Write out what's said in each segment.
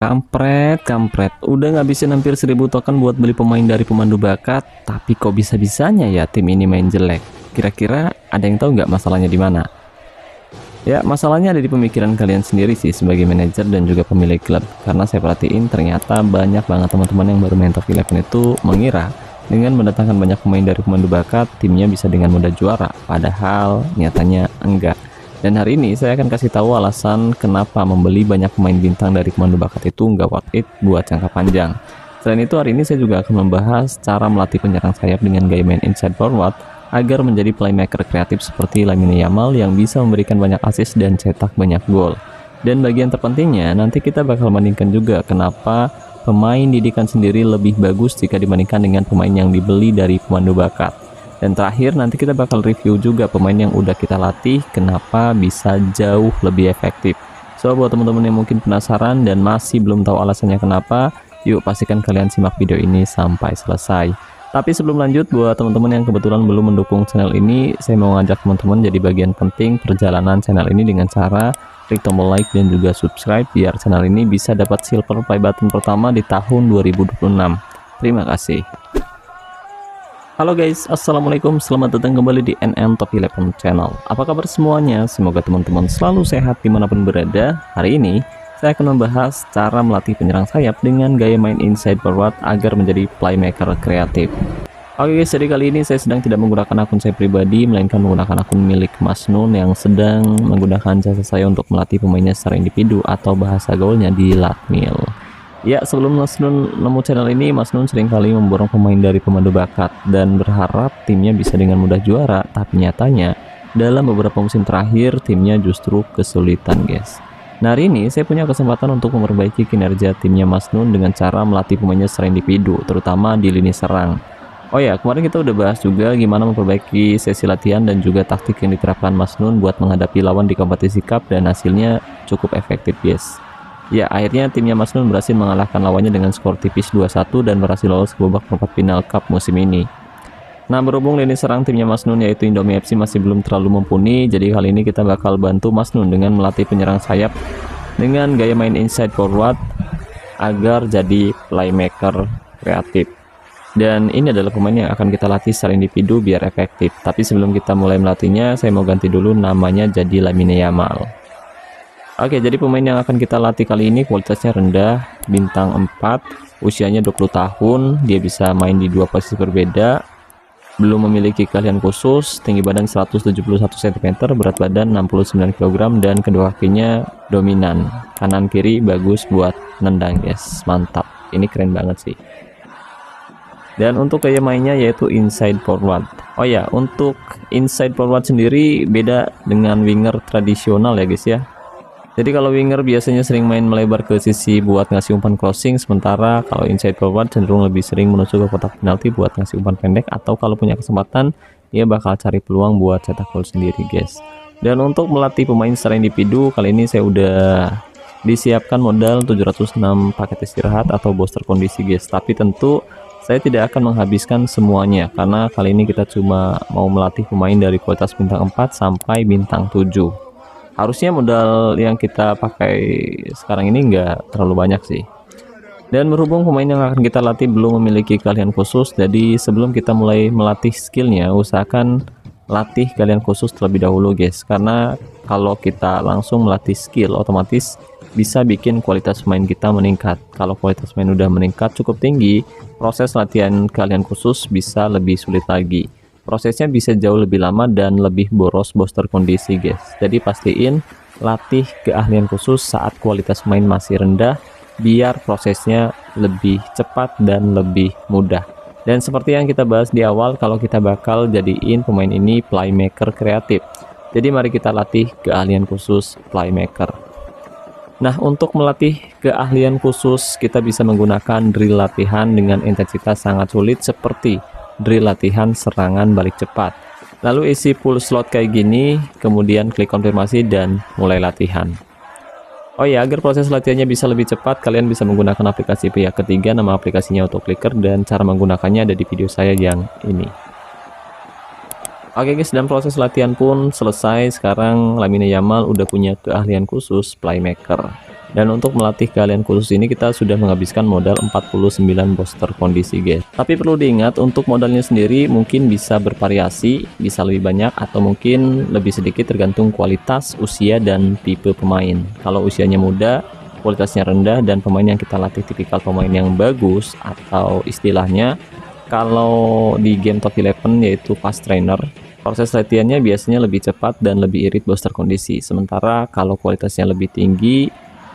Kampret, kampret. Udah ngabisin hampir 1000 token buat beli pemain dari pemandu bakat, tapi kok bisa-bisanya ya tim ini main jelek? Kira-kira ada yang tahu nggak masalahnya di mana? Ya, masalahnya ada di pemikiran kalian sendiri sih sebagai manajer dan juga pemilik klub. Karena saya perhatiin ternyata banyak banget teman-teman yang baru main Top 11 itu mengira dengan mendatangkan banyak pemain dari pemandu bakat, timnya bisa dengan mudah juara. Padahal nyatanya enggak. Dan hari ini saya akan kasih tahu alasan kenapa membeli banyak pemain bintang dari pemandu bakat itu nggak worth it buat jangka panjang. Selain itu hari ini saya juga akan membahas cara melatih penyerang sayap dengan gaya main inside forward agar menjadi playmaker kreatif seperti Lamine Yamal yang bisa memberikan banyak assist dan cetak banyak gol. Dan bagian terpentingnya nanti kita bakal bandingkan juga kenapa pemain didikan sendiri lebih bagus jika dibandingkan dengan pemain yang dibeli dari pemandu bakat. Dan terakhir nanti kita bakal review juga pemain yang udah kita latih kenapa bisa jauh lebih efektif. So buat teman-teman yang mungkin penasaran dan masih belum tahu alasannya kenapa, yuk pastikan kalian simak video ini sampai selesai. Tapi sebelum lanjut, buat teman-teman yang kebetulan belum mendukung channel ini, saya mau ngajak teman-teman jadi bagian penting perjalanan channel ini dengan cara klik tombol like dan juga subscribe biar channel ini bisa dapat silver play button pertama di tahun 2026. Terima kasih. Halo guys, assalamualaikum, selamat datang kembali di NN Top 11 channel. Apa kabar semuanya? Semoga teman-teman selalu sehat dimanapun berada. Hari ini saya akan membahas cara melatih penyerang sayap dengan gaya main inside forward agar menjadi playmaker kreatif. Oke guys, jadi kali ini saya sedang tidak menggunakan akun saya pribadi, melainkan menggunakan akun milik Mas Nun yang sedang menggunakan jasa saya untuk melatih pemainnya secara individu atau bahasa gaulnya di Latmil. Ya, sebelum Mas Nun nemu channel ini, Mas Nun seringkali memborong pemain dari pemandu bakat dan berharap timnya bisa dengan mudah juara, tapi nyatanya dalam beberapa musim terakhir timnya justru kesulitan guys. Nah hari ini saya punya kesempatan untuk memperbaiki kinerja timnya Mas Nun dengan cara melatih pemainnya secara individu, terutama di lini serang. Oh ya, kemarin kita udah bahas juga gimana memperbaiki sesi latihan dan juga taktik yang diterapkan Mas Nun buat menghadapi lawan di kompetisi cup dan hasilnya cukup efektif guys. Ya, akhirnya timnya Mas Nun berhasil mengalahkan lawannya dengan skor tipis 2-1 dan berhasil lolos ke babak perempat final cup musim ini. Nah, berhubung lini serang timnya Mas Nun yaitu Indomie FC masih belum terlalu mumpuni, jadi kali ini kita bakal bantu Mas Nun dengan melatih penyerang sayap dengan gaya main inside forward agar jadi playmaker kreatif. Dan ini adalah pemain yang akan kita latih secara individu biar efektif. Tapi sebelum kita mulai melatihnya, saya mau ganti dulu namanya jadi Lamine Yamal. Oke, jadi pemain yang akan kita latih kali ini kualitasnya rendah, bintang 4, usianya 20 tahun, dia bisa main di dua posisi berbeda, belum memiliki keahlian khusus, tinggi badan 171 cm, berat badan 69 kg, dan kedua kakinya dominan, kanan kiri bagus buat nendang guys, mantap, ini keren banget sih. Dan untuk gaya mainnya yaitu inside forward. Oh ya, untuk inside forward sendiri beda dengan winger tradisional ya guys ya. Jadi kalau winger biasanya sering main melebar ke sisi buat ngasih umpan crossing, sementara kalau inside forward cenderung lebih sering menusuk ke kotak penalti buat ngasih umpan pendek, atau kalau punya kesempatan dia bakal cari peluang buat cetak gol sendiri guys. Dan untuk melatih pemain secara individu, kali ini saya udah disiapkan modal 706 paket istirahat atau booster kondisi guys. Tapi tentu saya tidak akan menghabiskan semuanya karena kali ini kita cuma mau melatih pemain dari kualitas bintang 4 sampai bintang 7. Harusnya modal yang kita pakai sekarang ini nggak terlalu banyak sih. Dan berhubung pemain yang akan kita latih belum memiliki keahlian khusus, jadi sebelum kita mulai melatih skillnya, usahakan latih keahlian khusus terlebih dahulu guys. Karena kalau kita langsung melatih skill, otomatis bisa bikin kualitas pemain kita meningkat. Kalau kualitas pemain udah meningkat cukup tinggi, proses latihan keahlian khusus bisa lebih sulit lagi. Prosesnya bisa jauh lebih lama dan lebih boros booster kondisi guys. Jadi pastiin latih keahlian khusus saat kualitas main masih rendah biar prosesnya lebih cepat dan lebih mudah. Dan seperti yang kita bahas di awal, kalau kita bakal jadiin pemain ini playmaker kreatif. Jadi mari kita latih keahlian khusus playmaker. Nah, untuk melatih keahlian khusus kita bisa menggunakan drill latihan dengan intensitas sangat sulit seperti drill latihan serangan balik cepat. Lalu isi full slot kayak gini, kemudian klik konfirmasi dan mulai latihan. Oh ya, agar proses latihannya bisa lebih cepat, kalian bisa menggunakan aplikasi pihak ketiga, nama aplikasinya AutoClicker, dan cara menggunakannya ada di video saya yang ini. Oke guys, dan proses latihan pun selesai. Sekarang Lamine Yamal udah punya keahlian khusus playmaker. Dan untuk melatih keahlian khusus ini kita sudah menghabiskan modal 49 booster kondisi guys. Tapi perlu diingat untuk modalnya sendiri mungkin bisa bervariasi, bisa lebih banyak atau mungkin lebih sedikit tergantung kualitas, usia, dan tipe pemain. Kalau usianya muda, kualitasnya rendah, dan pemain yang kita latih tipikal pemain yang bagus, atau istilahnya kalau di game top 11 yaitu fast trainer, proses latihannya biasanya lebih cepat dan lebih irit booster kondisi. Sementara kalau kualitasnya lebih tinggi,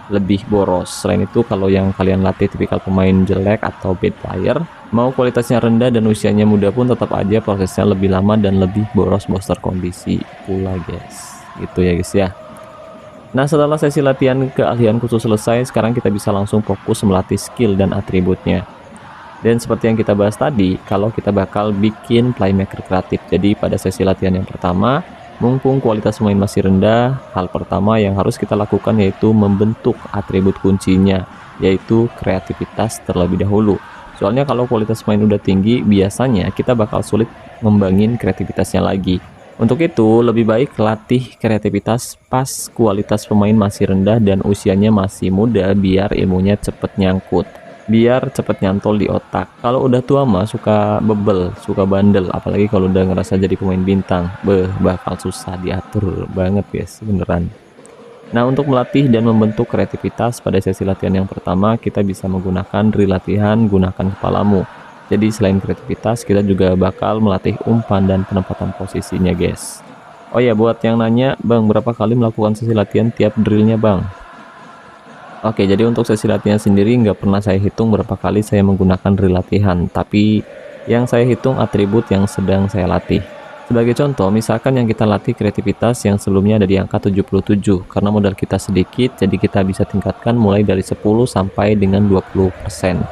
lebih boros. Selain itu, kalau yang kalian latih tipikal pemain jelek atau bad player, mau kualitasnya rendah dan usianya muda pun tetap aja prosesnya lebih lama dan lebih boros booster kondisi pula guys. Gitu ya guys ya. Nah, setelah sesi latihan keahlian khusus selesai, sekarang kita bisa langsung fokus melatih skill dan atributnya. Dan seperti yang kita bahas tadi, kalau kita bakal bikin playmaker kreatif. Jadi pada sesi latihan yang pertama, mumpung kualitas pemain masih rendah, hal pertama yang harus kita lakukan yaitu membentuk atribut kuncinya, yaitu kreativitas terlebih dahulu. Soalnya kalau kualitas pemain udah tinggi, biasanya kita bakal sulit ngembangin kreativitasnya lagi. Untuk itu, lebih baik latih kreativitas pas kualitas pemain masih rendah dan usianya masih muda biar ilmunya cepet nyangkut. Biar cepet nyantol di otak. Kalau udah tua mah suka bebel, suka bandel, apalagi kalau udah ngerasa jadi pemain bintang, bakal susah diatur banget guys, beneran. Nah, untuk melatih dan membentuk kreativitas pada sesi latihan yang pertama, kita bisa menggunakan drill latihan gunakan kepalamu. Jadi selain kreativitas, kita juga bakal melatih umpan dan penempatan posisinya guys. Oh ya, buat yang nanya, Bang, berapa kali melakukan sesi latihan tiap drillnya Bang? Oke, jadi untuk sesi latihan sendiri nggak pernah saya hitung berapa kali saya menggunakan drill latihan, tapi yang saya hitung atribut yang sedang saya latih. Sebagai contoh, misalkan yang kita latih kreativitas yang sebelumnya ada di angka 77, karena modal kita sedikit, jadi kita bisa tingkatkan mulai dari 10 sampai dengan 20%.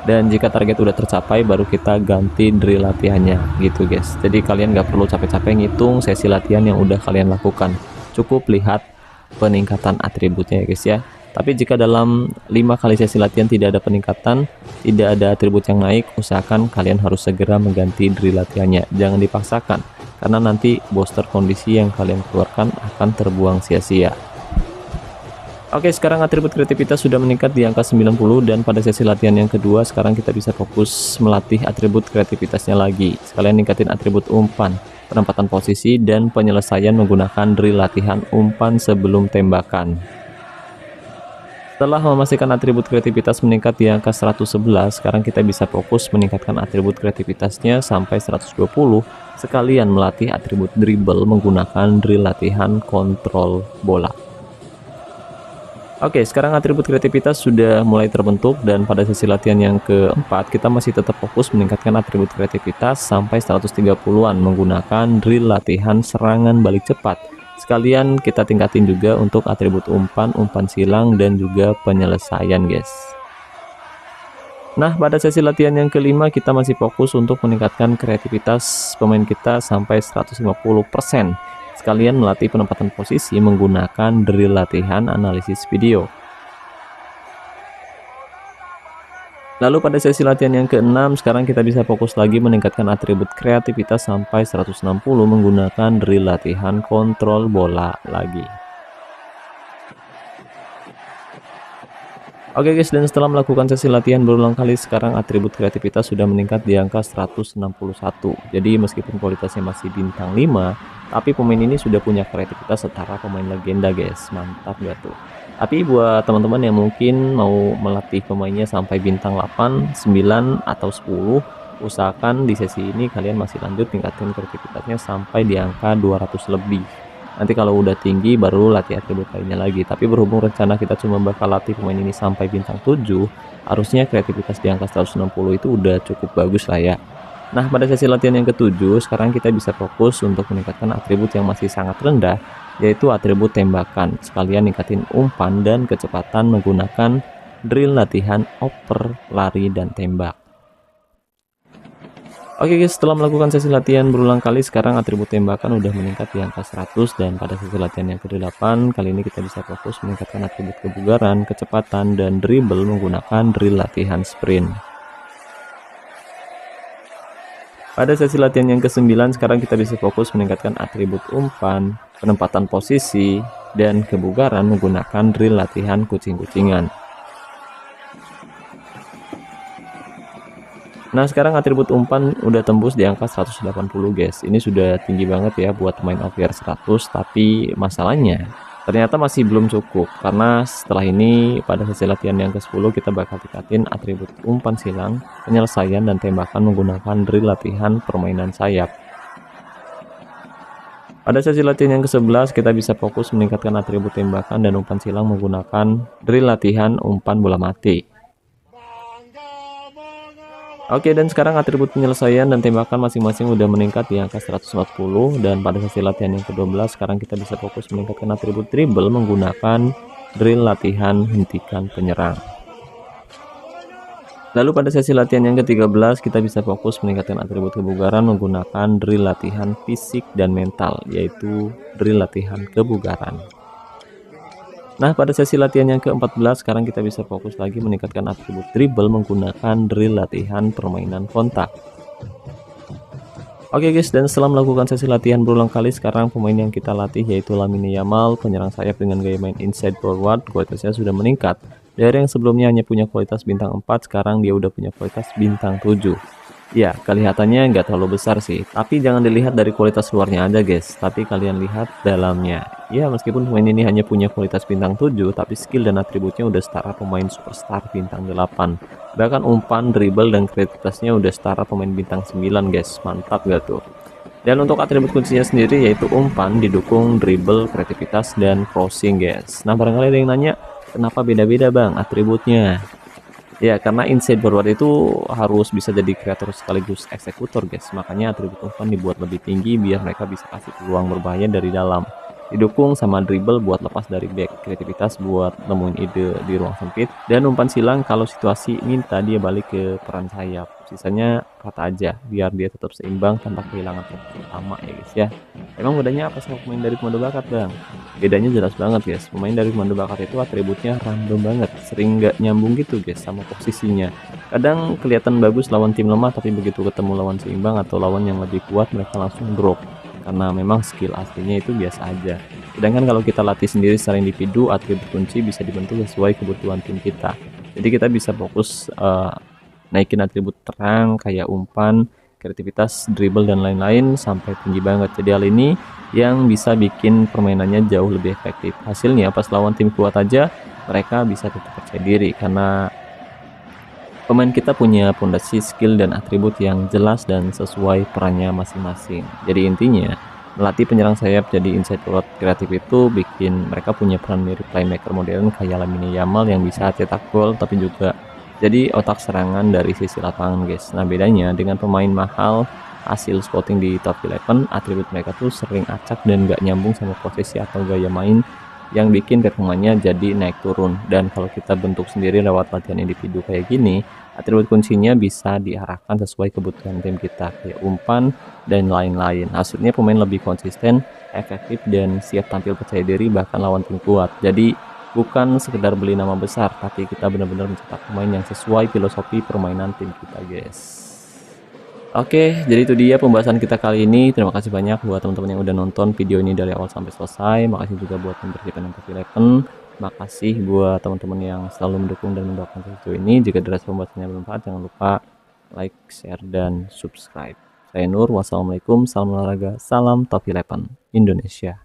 Dan jika target udah tercapai, baru kita ganti drill latihannya, gitu guys. Jadi kalian nggak perlu capek-capek ngitung sesi latihan yang udah kalian lakukan. Cukup lihat peningkatan atributnya ya guys ya. Tapi jika dalam 5 kali sesi latihan tidak ada peningkatan, tidak ada atribut yang naik, usahakan kalian harus segera mengganti drill latihannya. Jangan dipaksakan, karena nanti booster kondisi yang kalian keluarkan akan terbuang sia-sia. Oke, sekarang atribut kreativitas sudah meningkat di angka 90, dan pada sesi latihan yang kedua, sekarang kita bisa fokus melatih atribut kreativitasnya lagi. Sekalian ningkatin atribut umpan, penempatan posisi, dan penyelesaian menggunakan drill latihan umpan sebelum tembakan. Setelah memastikan atribut kreativitas meningkat di angka 111, sekarang kita bisa fokus meningkatkan atribut kreativitasnya sampai 120, sekalian melatih atribut dribble menggunakan drill latihan kontrol bola. Oke, sekarang atribut kreativitas sudah mulai terbentuk, dan pada sesi latihan yang keempat, kita masih tetap fokus meningkatkan atribut kreativitas sampai 130-an menggunakan drill latihan serangan balik cepat. Sekalian kita tingkatin juga untuk atribut umpan, umpan silang, dan juga penyelesaian guys. Nah, pada sesi latihan yang kelima kita masih fokus untuk meningkatkan kreativitas pemain kita sampai 150%. Sekalian melatih penempatan posisi menggunakan drill latihan analisis video. Lalu pada sesi latihan yang keenam, sekarang kita bisa fokus lagi meningkatkan atribut kreativitas sampai 160 menggunakan drill latihan kontrol bola lagi. Oke guys, dan setelah melakukan sesi latihan berulang kali, sekarang atribut kreativitas sudah meningkat di angka 161. Jadi meskipun kualitasnya masih bintang 5, tapi pemain ini sudah punya kreativitas setara pemain legenda guys. Mantap gak tuh? Tapi buat teman-teman yang mungkin mau melatih pemainnya sampai bintang 8, 9, atau 10, usahakan di sesi ini kalian masih lanjut tingkatin kreativitasnya sampai di angka 200 lebih. Nanti kalau udah tinggi baru latih atribut lainnya lagi. Tapi berhubung rencana kita cuma bakal latih pemain ini sampai bintang 7, harusnya kreativitas di angka 160 itu udah cukup bagus lah ya. Nah, pada sesi latihan yang ketujuh, sekarang kita bisa fokus untuk meningkatkan atribut yang masih sangat rendah, yaitu atribut tembakan. Sekalian ningkatin umpan dan kecepatan menggunakan drill latihan oper, lari, dan tembak. Oke guys, setelah melakukan sesi latihan berulang kali, sekarang atribut tembakan udah meningkat di angka 100, dan pada sesi latihan yang ke-8, kali ini kita bisa fokus meningkatkan atribut kebugaran, kecepatan, dan dribble menggunakan drill latihan sprint. Pada sesi latihan yang ke-9, sekarang kita bisa fokus meningkatkan atribut umpan, penempatan posisi, dan kebugaran menggunakan drill latihan kucing-kucingan. Nah, sekarang atribut umpan udah tembus di angka 180 guys. Ini sudah tinggi banget ya buat main OVR 100, tapi masalahnya ternyata masih belum cukup, karena setelah ini pada sesi latihan yang ke-10 kita bakal tingkatin atribut umpan silang, penyelesaian, dan tembakan menggunakan drill latihan permainan sayap. Pada sesi latihan yang ke-11 kita bisa fokus meningkatkan atribut tembakan dan umpan silang menggunakan drill latihan umpan bola mati. Oke, dan sekarang atribut penyelesaian dan tembakan masing-masing udah meningkat di angka 140, dan pada sesi latihan yang ke-12 sekarang kita bisa fokus meningkatkan atribut dribble menggunakan drill latihan hentikan penyerang. Lalu pada sesi latihan yang ke-13 kita bisa fokus meningkatkan atribut kebugaran menggunakan drill latihan fisik dan mental, yaitu drill latihan kebugaran. Nah, pada sesi latihan yang ke-14 sekarang kita bisa fokus lagi meningkatkan atribut dribble menggunakan drill latihan permainan kontak. Oke guys, dan setelah melakukan sesi latihan berulang kali, sekarang pemain yang kita latih yaitu Lamine Yamal, penyerang sayap dengan gaya main inside forward. Kualitasnya sudah meningkat. Dari yang sebelumnya hanya punya kualitas bintang 4, sekarang dia udah punya kualitas bintang 7. Ya, kelihatannya nggak terlalu besar sih, tapi jangan dilihat dari kualitas luarnya aja guys, tapi kalian lihat dalamnya. Ya, meskipun pemain ini hanya punya kualitas bintang 7, tapi skill dan atributnya udah setara pemain superstar bintang 8. Bahkan umpan, dribble, dan kreativitasnya udah setara pemain bintang 9 guys, mantap gak tuh? Dan untuk atribut kuncinya sendiri yaitu umpan didukung dribble, kreativitas, dan crossing guys. Nah, barangkali ada yang nanya, kenapa beda-beda bang atributnya? Ya, karena inside forward itu harus bisa jadi kreator sekaligus eksekutor guys. Makanya atribut umpan dibuat lebih tinggi biar mereka bisa kasih peluang berbahaya dari dalam. Didukung sama dribble buat lepas dari back, kreativitas buat nemuin ide di ruang sempit, dan umpan silang kalau situasi minta dia balik ke peran sayap. Sisanya rata aja biar dia tetap seimbang tanpa kehilangan fokus utama ya guys ya. Emang bedanya apa sama pemain dari komando bakat bang? Bedanya jelas banget guys. Pemain dari komando bakat itu atributnya random banget, sering nggak nyambung gitu guys sama posisinya. Kadang kelihatan bagus lawan tim lemah, tapi begitu ketemu lawan seimbang atau lawan yang lebih kuat mereka langsung drop, karena memang skill aslinya itu biasa aja. Sedangkan kalau kita latih sendiri secara individu, atribut kunci bisa dibentuk sesuai kebutuhan tim kita. Jadi kita bisa fokus naikin atribut terang kayak umpan, kreativitas, dribble, dan lain-lain sampai tinggi banget. Jadi hal ini yang bisa bikin permainannya jauh lebih efektif. Hasilnya pas lawan tim kuat aja mereka bisa tetap percaya diri karena pemain kita punya fondasi skill dan atribut yang jelas dan sesuai perannya masing-masing. Jadi intinya melatih penyerang sayap jadi inside forward kreatif itu bikin mereka punya peran mirip playmaker modern kayak Lamine Yamal yang bisa cetak gol tapi juga jadi otak serangan dari sisi lapangan guys. Nah, bedanya dengan pemain mahal hasil scouting di top 11, atribut mereka tuh sering acak dan gak nyambung sama posisi atau gaya main yang bikin performanya jadi naik turun. Dan kalau kita bentuk sendiri lewat latihan individu kayak gini, atribut kuncinya bisa diarahkan sesuai kebutuhan tim kita kayak umpan dan lain-lain. Hasilnya pemain lebih konsisten, efektif, dan siap tampil percaya diri bahkan lawan tim kuat. Jadi bukan sekedar beli nama besar, tapi kita benar-benar mencetak pemain yang sesuai filosofi permainan tim kita guys. Oke, jadi itu dia pembahasan kita kali ini. Terima kasih banyak buat teman-teman yang udah nonton video ini dari awal sampai selesai. Makasih juga buat membership dan Top11. Makasih buat teman-teman yang selalu mendukung dan mendoakan video ini. Jika dirasa pembahasannya bermanfaat, jangan lupa like, share, dan subscribe. Saya Nur, wassalamualaikum, salam olahraga, salam Top11 Indonesia.